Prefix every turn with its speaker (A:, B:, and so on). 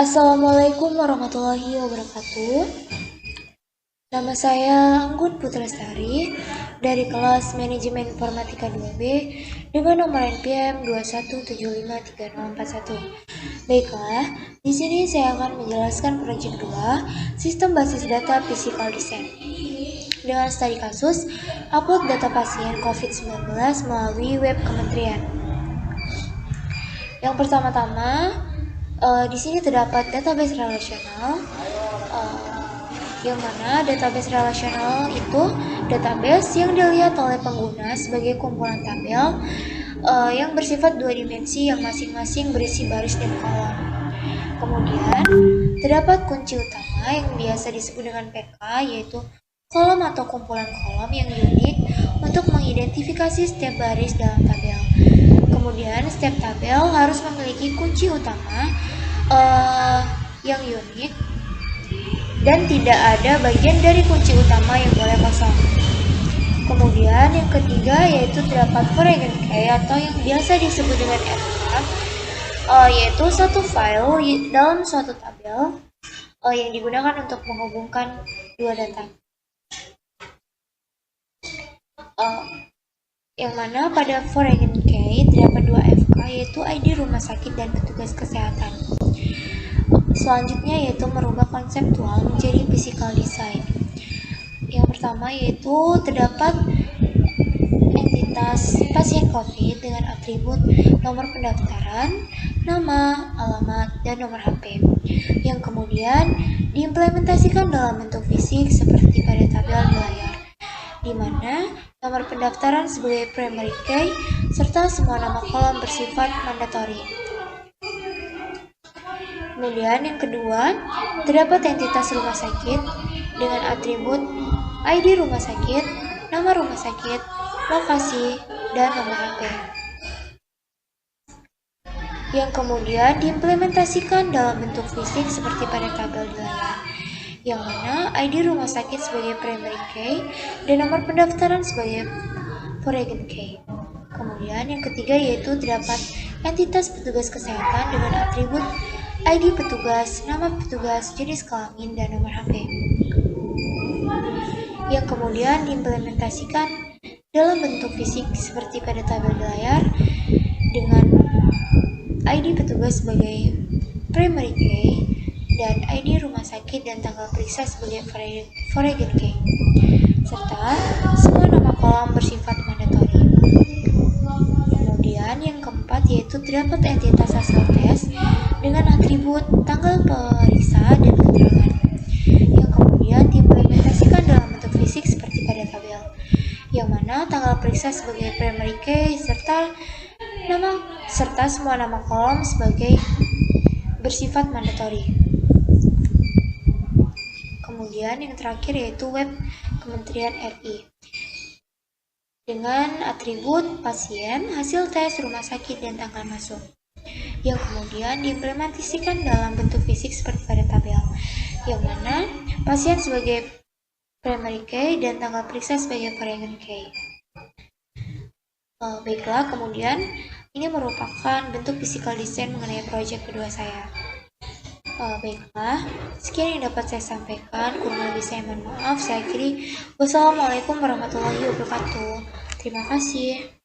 A: Assalamualaikum warahmatullahi wabarakatuh. Nama saya Anggun Putrastari dari kelas Manajemen Informatika 2B dengan nomor NPM 21753041. Baiklah, di sini saya akan menjelaskan proyek 2, Sistem Basis Data Physical Design. Dengan studi kasus, upload data pasien COVID-19 melalui web kementerian. Yang pertama-tama, di sini terdapat database relasional, yang mana database relasional itu database yang dilihat oleh pengguna sebagai kumpulan tabel yang bersifat dua dimensi yang masing-masing berisi baris dan kolom. Kemudian terdapat kunci utama yang biasa disebut dengan PK, yaitu kolom atau kumpulan kolom yang unik untuk mengidentifikasi setiap baris dalam tabel. Kemudian setiap tabel harus memiliki kunci utama yang unik dan tidak ada bagian dari kunci utama yang boleh kosong. Kemudian yang ketiga yaitu terdapat foreign key atau yang biasa disebut dengan FK, yaitu satu file dalam suatu tabel yang digunakan untuk menghubungkan dua data. Yang mana pada foreign key terdapat dua FK, yaitu ID rumah sakit dan petugas kesehatan. Selanjutnya yaitu merubah konseptual menjadi physical design. Yang pertama yaitu terdapat entitas pasien COVID dengan atribut nomor pendaftaran, nama, alamat, dan nomor HP, yang kemudian diimplementasikan dalam bentuk fisik seperti pada tabel di layar, di mana nomor pendaftaran sebagai primary key serta semua nama kolom bersifat mandatory. Kemudian yang kedua, terdapat entitas rumah sakit dengan atribut ID rumah sakit, nama rumah sakit, lokasi, dan nomor HP, yang kemudian diimplementasikan dalam bentuk fisik seperti pada tabel di layar, yang mana ID rumah sakit sebagai primary key dan nomor pendaftaran sebagai foreign key. Kemudian yang ketiga yaitu terdapat entitas petugas kesehatan dengan atribut ID petugas, nama petugas, jenis kelamin, dan nomor HP, yang kemudian diimplementasikan dalam bentuk fisik seperti pada tabel di layar dengan ID petugas sebagai primary key dan ID rumah sakit dan tanggal periksa sebagai foreign key, serta semua nama kolom bersifat mandatory. Kemudian yang keempat yaitu terdapat entitas hasil tes dengan atribut tanggal periksa dan keterangan, yang kemudian diimplementasikan dalam bentuk fisik seperti pada tabel, yang mana tanggal periksa sebagai primary key serta semua nama kolom sebagai bersifat mandatory. Kemudian yang terakhir yaitu web Kementerian RI dengan atribut pasien, hasil tes, rumah sakit, dan tanggal masuk, yang kemudian diimplementasikan dalam bentuk fisik seperti pada tabel, yang mana pasien sebagai primary key dan tanggal periksa sebagai foreign key. Baiklah, kemudian ini merupakan bentuk physical design mengenai proyek kedua saya. Baiklah, sekian yang dapat saya sampaikan. Kurang lebih saya mohon maaf. Saya akhiri. Wassalamualaikum warahmatullahi wabarakatuh. Terima kasih.